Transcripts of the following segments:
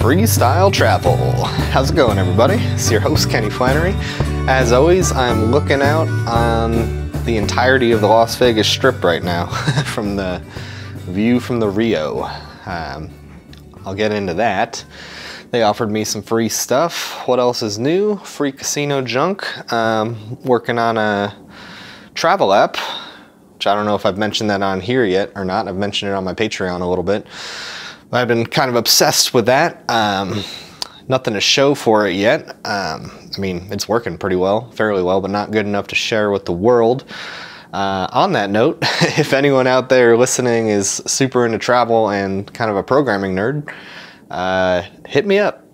Freestyle Travel. How's it going, everybody? It's your host, Kenny Flannery. As always, I'm looking out on the entirety of the Las Vegas Strip right now from the view from the Rio. I'll get into that. They offered me some free stuff. What else is new? Free casino junk. Working on a travel app, which I don't know if I've mentioned that on here yet or not. I've mentioned it on my Patreon a little bit. I've been kind of obsessed with that. Nothing to show for it yet. I mean, it's working pretty well, fairly well, but not good enough to share with the world. On that note, if anyone out there listening is super into travel and kind of a programming nerd, hit me up.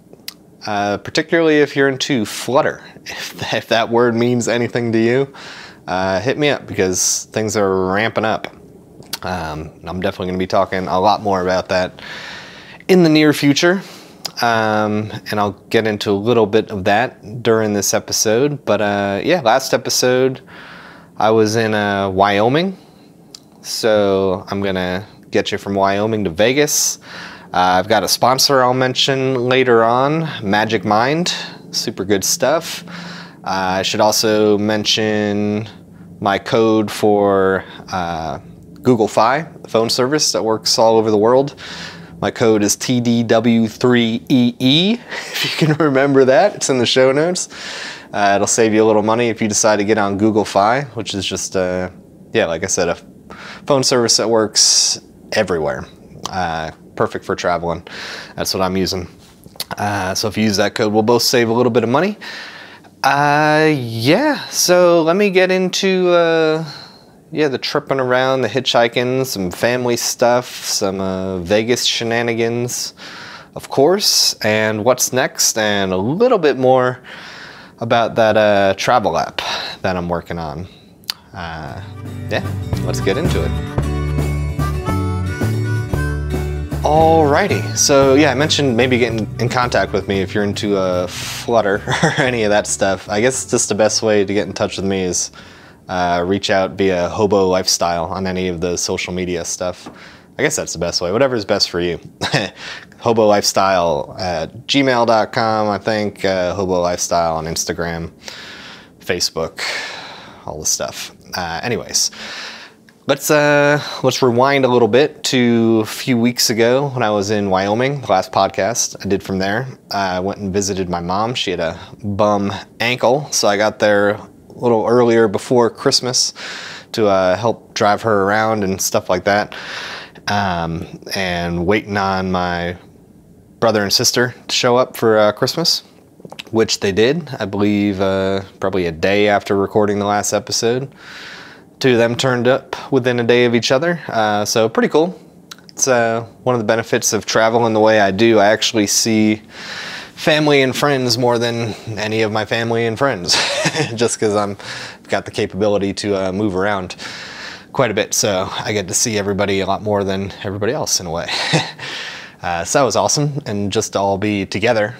Particularly if you're into Flutter. If that word means anything to you, hit me up because things are ramping up. I'm definitely going to be talking a lot more about that in the near future, and I'll get into a little bit of that during this episode. But yeah, last episode I was in Wyoming, so I'm gonna get you from Wyoming to Vegas. I've got a sponsor I'll mention later on, Magic Mind, super good stuff. I should also mention my code for Google Fi, the phone service that works all over the world. My code is TDW3EE, if you can remember that. It's in the show notes. It'll save you a little money if you decide to get on Google Fi, which is just, yeah, like I said, a phone service that works everywhere. Perfect for traveling. That's what I'm using. So if you use that code, we'll both save a little bit of money. Yeah, so let me get into yeah, the tripping around, the hitchhiking, some family stuff, some Vegas shenanigans, of course, and what's next, and a little bit more about that travel app that I'm working on. Yeah, let's get into it. Alrighty, so yeah, I mentioned maybe getting in contact with me if you're into Flutter or any of that stuff. I guess just the best way to get in touch with me is reach out via Hobo Lifestyle on any of the social media stuff. I guess that's the best way, whatever is best for you. Hobo Lifestyle at gmail.com, I think, Hobo Lifestyle on Instagram, Facebook, all the stuff. Anyways, let's rewind a little bit to a few weeks ago when I was in Wyoming, the last podcast I did from there. I went and visited my mom. She had a bum ankle, so I got there a little earlier before Christmas to help drive her around and stuff like that, and waiting on my brother and sister to show up for Christmas, which they did, I believe, probably a day after recording the last episode. Two of them turned up within a day of each other, so pretty cool. It's one of the benefits of traveling the way I do. I actually see family and friends more than any of my family and friends, just because I've got the capability to move around quite a bit, so I get to see everybody a lot more than everybody else in a way. So that was awesome, and just to all be together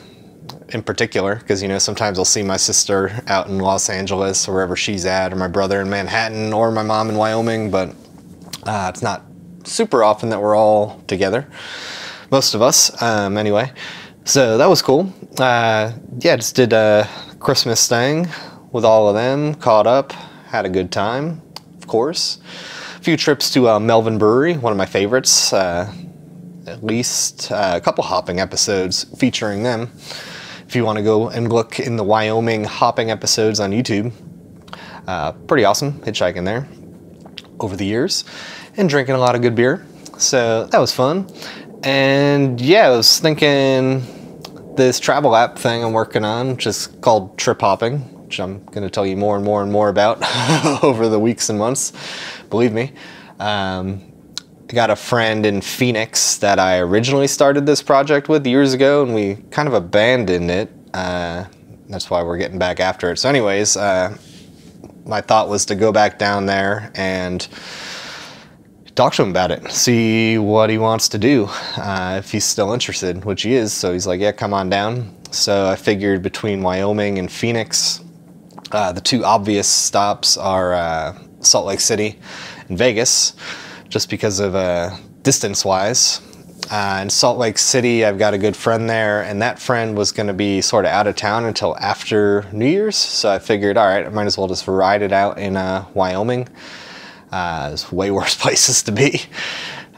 in particular, because, you know, sometimes I'll see my sister out in Los Angeles or wherever she's at, or my brother in Manhattan, or my mom in Wyoming, but it's not super often that we're all together, most of us, anyway. So that was cool. Yeah, just did a Christmas thing with all of them, caught up, had a good time, of course. A few trips to Melvin Brewery, one of my favorites, at least a couple hopping episodes featuring them. If you want to go and look in the Wyoming hopping episodes on YouTube, pretty awesome hitchhiking there over the years and drinking a lot of good beer. So that was fun. And yeah, I was thinking this travel app thing I'm working on, which is called Trip Hopping, which I'm going to tell you more and more and more about over the weeks and months. Believe me. I got a friend in Phoenix that I originally started this project with years ago, and we kind of abandoned it. That's why we're getting back after it. So anyways, my thought was to go back down there and talk to him about it, see what he wants to do, if he's still interested, which he is. So he's like, yeah, come on down. So I figured between Wyoming and Phoenix, the two obvious stops are Salt Lake City and Vegas, just because of distance-wise. In Salt Lake City, I've got a good friend there, and that friend was going to be sort of out of town until after New Year's. So I figured, all right, I might as well just ride it out in Wyoming. There's way worse places to be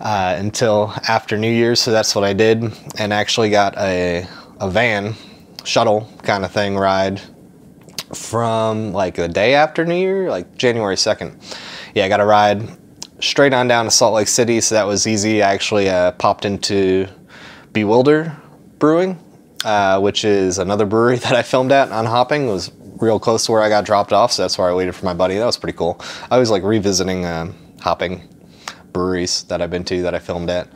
until after New Year's. So that's what I did, and actually got a van shuttle kind of thing ride from like the day after New Year, like January 2nd. Yeah, I got a ride straight on down to Salt Lake City, so that was easy. I actually popped into Bewilder Brewing, which is another brewery that I filmed at on hopping. It was real close to where I got dropped off, so that's where I waited for my buddy. That was pretty cool. I always like revisiting hopping breweries that I've been to that I filmed at.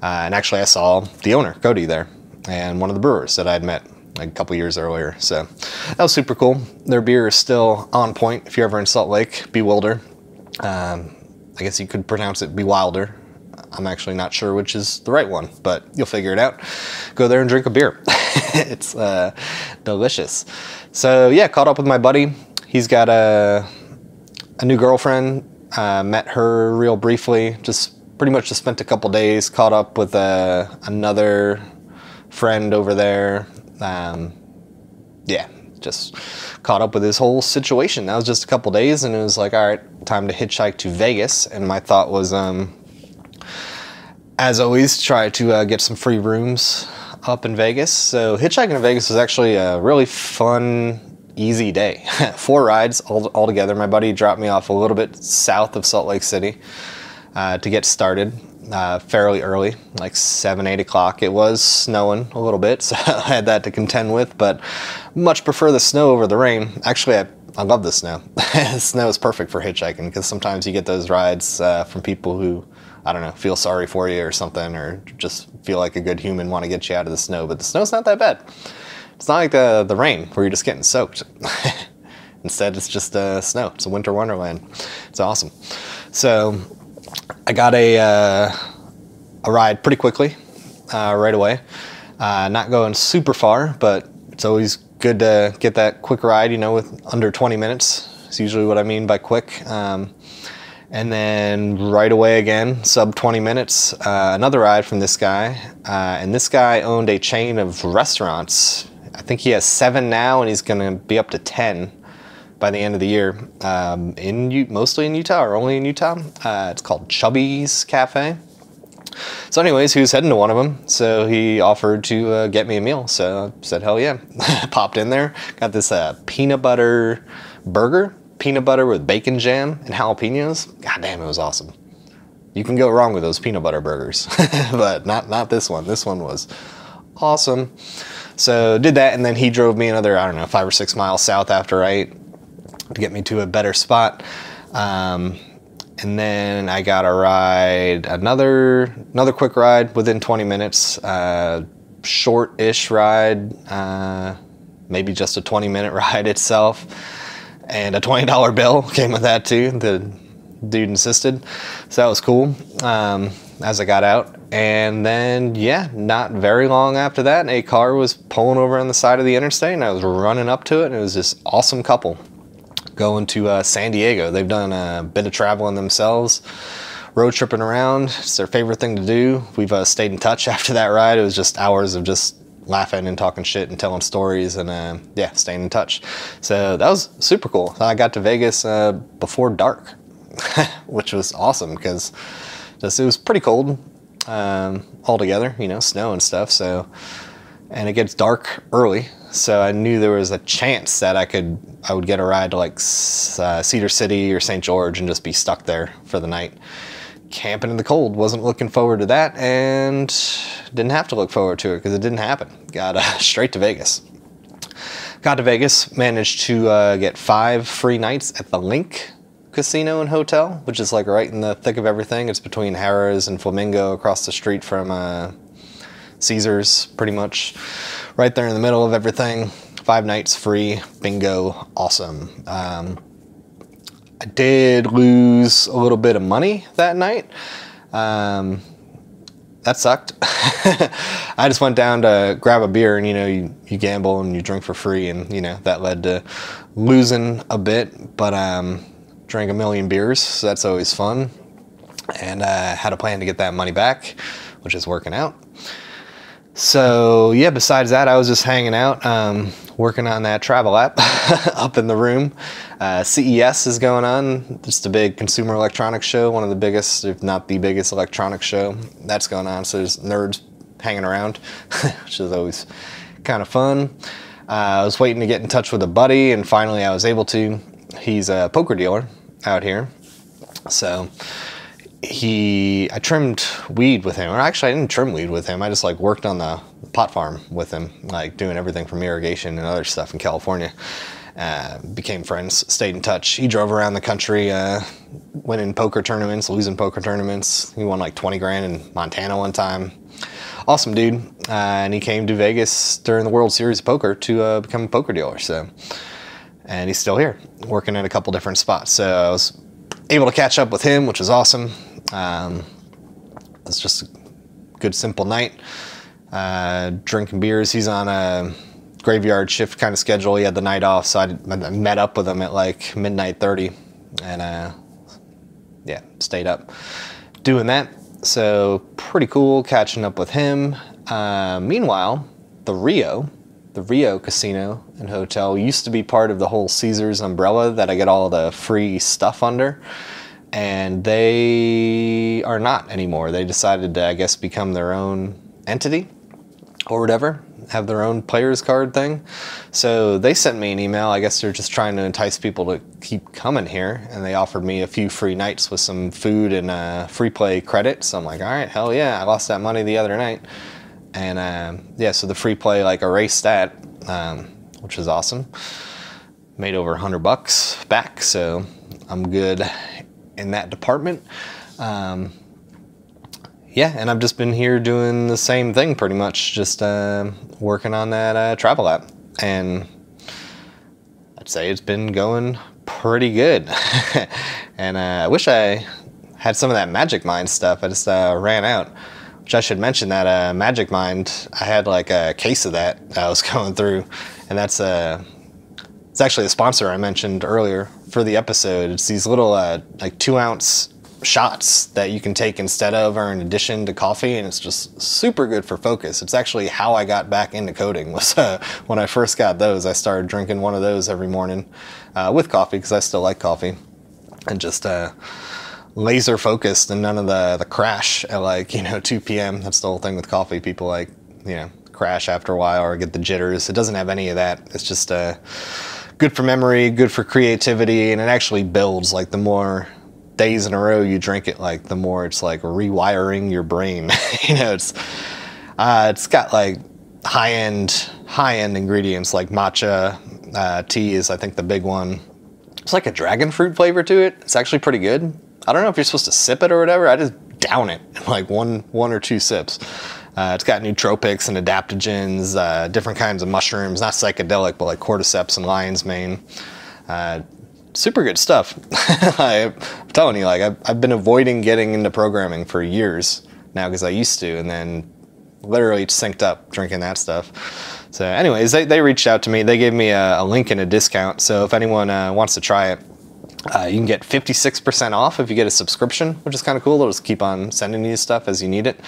And actually I saw the owner, Cody, there, and one of the brewers that I'd met like a couple years earlier. So that was super cool. Their beer is still on point if you're ever in Salt Lake. Bewilder. I guess you could pronounce it Bewilder. I'm actually not sure which is the right one, but you'll figure it out. Go there and drink a beer. It's delicious. So yeah, caught up with my buddy. He's got a new girlfriend. Met her real briefly. Just pretty much just spent a couple days. Caught up with another friend over there. Yeah, just caught up with his whole situation. That was just a couple days, and it was like, all right, time to hitchhike to Vegas. And my thought was, as always, try to get some free rooms up in Vegas. So hitchhiking to Vegas was actually a really fun, easy day. 4 rides all together. My buddy dropped me off a little bit south of Salt Lake City to get started fairly early, like 7, 8 o'clock. It was snowing a little bit, so I had that to contend with, but much prefer the snow over the rain. Actually, I love the snow. The snow is perfect for hitchhiking, because sometimes you get those rides from people who, I don't know, feel sorry for you or something, or just feel like a good human, want to get you out of the snow, but the snow's not that bad. It's not like the rain where you're just getting soaked. Instead, it's just snow. It's a winter wonderland. It's awesome. So I got a ride pretty quickly, right away. Not going super far, but it's always good to get that quick ride, you know, with under 20 minutes. It's usually what I mean by quick. And then right away again, sub 20 minutes, another ride from this guy. And this guy owned a chain of restaurants. I think he has 7 now, and he's gonna be up to 10 by the end of the year, mostly in Utah, or only in Utah. It's called Chubby's Cafe. So anyways, he was heading to one of them, so he offered to get me a meal. So I said, hell yeah. Popped in there, got this peanut butter burger, peanut butter with bacon jam and jalapenos. God damn, it was awesome. You can go wrong with those peanut butter burgers, but not this one. This one was awesome. So did that, and then he drove me another, I don't know, 5 or 6 miles south after I ate to get me to a better spot. And then I got a ride, another quick ride within 20 minutes, short-ish ride, maybe just a 20-minute ride itself, and a $20 bill came with that too. The dude insisted, so that was cool. As I got out, and then yeah, not very long after that, a car was pulling over on the side of the interstate, and I was running up to it, and it was this awesome couple going to San Diego. They've done a bit of traveling themselves, road tripping around. It's their favorite thing to do. We've stayed in touch after that ride. It was just hours of just laughing and talking shit and telling stories, and yeah, staying in touch. So that was super cool. I got to Vegas before dark, which was awesome, because it was pretty cold altogether, you know, snow and stuff. So, and it gets dark early, so I knew there was a chance that I would get a ride to like Cedar City or St. George and just be stuck there for the night. Camping in the cold, wasn't looking forward to that, and didn't have to look forward to it because it didn't happen. Got straight to Vegas. Got to Vegas, managed to get 5 free nights at the Link Casino and Hotel, which is like right in the thick of everything. It's between Harrah's and Flamingo, across the street from Caesars, pretty much right there in the middle of everything. 5 nights free, bingo, awesome. I did lose a little bit of money that night. That sucked. I just went down to grab a beer, and you know, you gamble and you drink for free, and you know, that led to losing a bit, but drank a million beers, so that's always fun. And had a plan to get that money back, which is working out. So yeah, besides that, I was just hanging out, working on that travel app up in the room. CES is going on, just a big consumer electronics show, one of the biggest, if not the biggest electronics show that's going on. So there's nerds hanging around, which is always kind of fun. I was waiting to get in touch with a buddy, and finally I was able to. He's a poker dealer out here. So I trimmed weed with him, or actually I didn't trim weed with him. I just like worked on the pot farm with him, like doing everything from irrigation and other stuff in California. Became friends, stayed in touch. He drove around the country, winning poker tournaments, losing poker tournaments. He won like 20 grand in Montana one time. Awesome dude. And he came to Vegas during the World Series of Poker to become a poker dealer. So, and he's still here, working at a couple different spots. So I was able to catch up with him, which was awesome. It's just a good, simple night. Drinking beers. He's on a graveyard shift kind of schedule. He had the night off, so I met up with him at like midnight 30, and yeah, stayed up doing that. So pretty cool catching up with him. Meanwhile, the Rio Casino and Hotel used to be part of the whole Caesars umbrella that I get all the free stuff under. And they are not anymore. They decided to, I guess, become their own entity or whatever, have their own players card thing. So they sent me an email. I guess they're just trying to entice people to keep coming here. And they offered me a few free nights with some food and free play credit. So I'm like, all right, hell yeah. I lost that money the other night. And yeah, so the free play like erased that, which is awesome. Made over $100 back, so I'm good in that department. Yeah, and I've just been here doing the same thing pretty much, just working on that travel app, and I'd say it's been going pretty good. And I wish I had some of that Magic Mind stuff. I just ran out, which I should mention that Magic Mind, I had like a case of that I was going through, and that's it's actually a sponsor I mentioned earlier for the episode. It's these little like 2-ounce shots that you can take instead of or in addition to coffee, and it's just super good for focus. It's actually how I got back into coding, was when I first got those. I started drinking one of those every morning with coffee, because I still like coffee, and just laser focused and none of the crash at like 2 p.m. That's the whole thing with coffee. People like crash after a while or get the jitters. It doesn't have any of that. It's just good for memory, good for creativity, and it actually builds. Like the more days in a row you drink it, like the more it's like rewiring your brain. It's got like high-end ingredients like matcha tea is I think the big one. It's like a dragon fruit flavor to it. It's actually pretty good. I don't know if you're supposed to sip it or whatever. I just down it in like one or two sips. It's got nootropics and adaptogens, different kinds of mushrooms, not psychedelic, but like cordyceps and lion's mane. Super good stuff. I'm telling you, like I've been avoiding getting into programming for years now because I used to, and then literally synced up drinking that stuff. So anyways, they reached out to me. They gave me a link and a discount. So if anyone wants to try it, you can get 56% off if you get a subscription, which is kind of cool. They'll just keep on sending you stuff as you need it.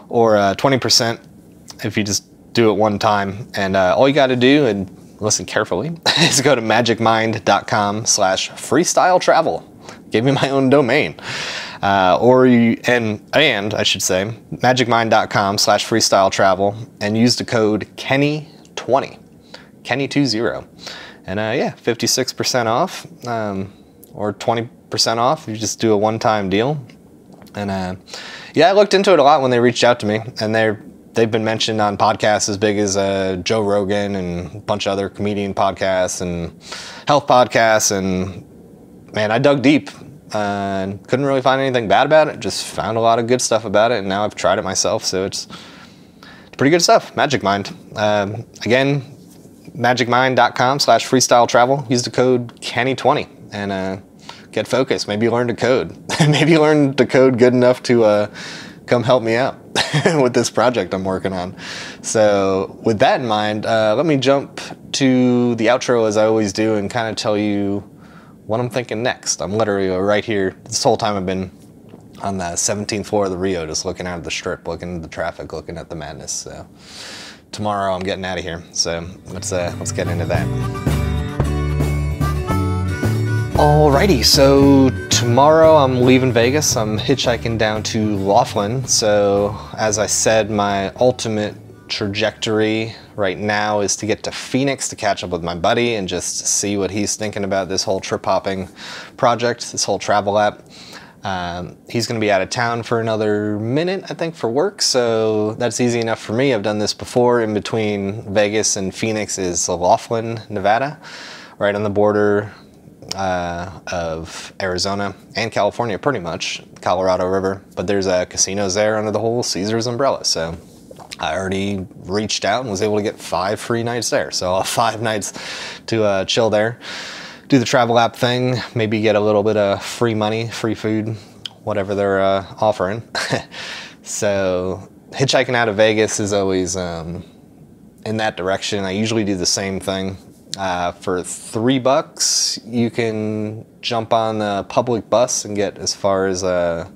Or 20% if you just do it one time. And all you got to do, and listen carefully, is go to magicmind.com/freestyle travel. Gave me my own domain. And I should say, magicmind.com/freestyle travel, and use the code Kenny20, Kenny20. And yeah, 56% off, or 20% off if you just do a one-time deal. And yeah, I looked into it a lot when they reached out to me, and they've been mentioned on podcasts as big as Joe Rogan and a bunch of other comedian podcasts and health podcasts. And man, I dug deep and couldn't really find anything bad about it. Just found a lot of good stuff about it, and now I've tried it myself, so it's pretty good stuff. Magic Mind. Again, magicmind.com/freestyle travel. Use the code Kenny20 and get focused. Maybe learn to code. Maybe learn to code good enough to come help me out with this project I'm working on. So with that in mind, let me jump to the outro as I always do and kind of tell you what I'm thinking next. I'm literally right here. This whole time I've been on the 17th floor of the Rio, just looking out of the strip, looking at the traffic, looking at the madness. So tomorrow I'm getting out of here. So let's get into that. Alrighty, so tomorrow I'm leaving Vegas. I'm hitchhiking down to Laughlin. So as I said, my ultimate trajectory right now is to get to Phoenix to catch up with my buddy and just see what he's thinking about this whole trip hopping project, this whole travel app. He's going to be out of town for another minute, I think, for work, so that's easy enough for me. I've done this before. In between Vegas and Phoenix is Laughlin, Nevada, right on the border of Arizona and California, pretty much, Colorado River. But there's casinos there under the whole Caesars umbrella, so I already reached out and was able to get 5 free nights there. So I'll have 5 nights to chill there, do the travel app thing, maybe get a little bit of free money, free food, whatever they're offering. So hitchhiking out of Vegas is always in that direction. I usually do the same thing. For $3, you can jump on the public bus and get as far as the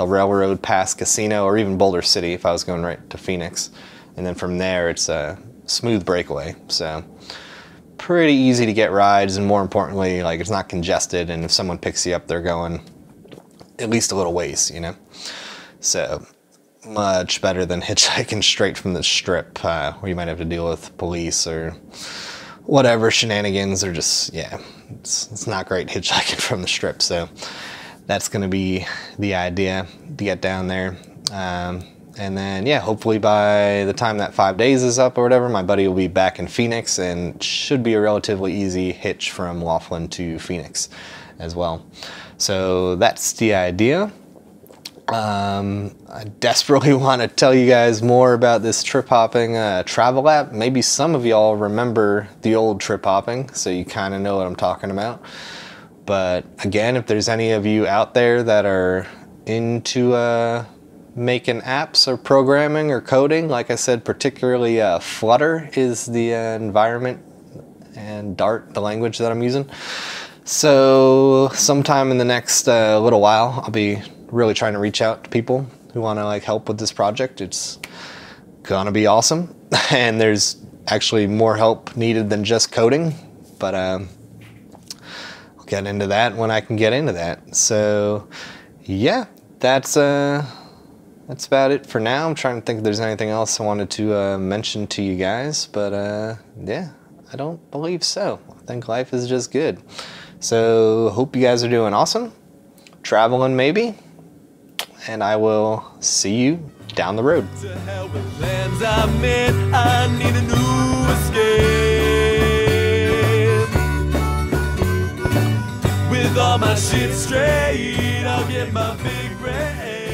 Railroad Pass Casino, or even Boulder City if I was going right to Phoenix. And then from there, it's a smooth breakaway. So pretty easy to get rides, and more importantly, like, it's not congested, and if someone picks you up, they're going at least a little ways, you know? So much better than hitchhiking straight from the strip, where you might have to deal with police or whatever shenanigans, or just, yeah, it's not great hitchhiking from the strip. So that's gonna be the idea, to get down there. And then, yeah, hopefully by the time that 5 days is up or whatever, my buddy will be back in Phoenix, and it should be a relatively easy hitch from Laughlin to Phoenix as well. So that's the idea. I desperately want to tell you guys more about this trip hopping travel app. Maybe some of y'all remember the old trip hopping, so you kind of know what I'm talking about. But again, if there's any of you out there that are into making apps or programming or coding, like I said, particularly Flutter is the environment, and Dart the language that I'm using. So sometime in the next little while, I'll be really trying to reach out to people who want to like help with this project. It's gonna be awesome, and there's actually more help needed than just coding, but I'll get into that when I can get into that. So yeah, that's about it for now. I'm trying to think if there's anything else I wanted to mention to you guys, but yeah, I don't believe so. I think life is just good. So hope you guys are doing awesome, traveling maybe, and I will see you down the road. To hell with plans I made, I need a new escape. With all my shit straight, I'll get my big brain.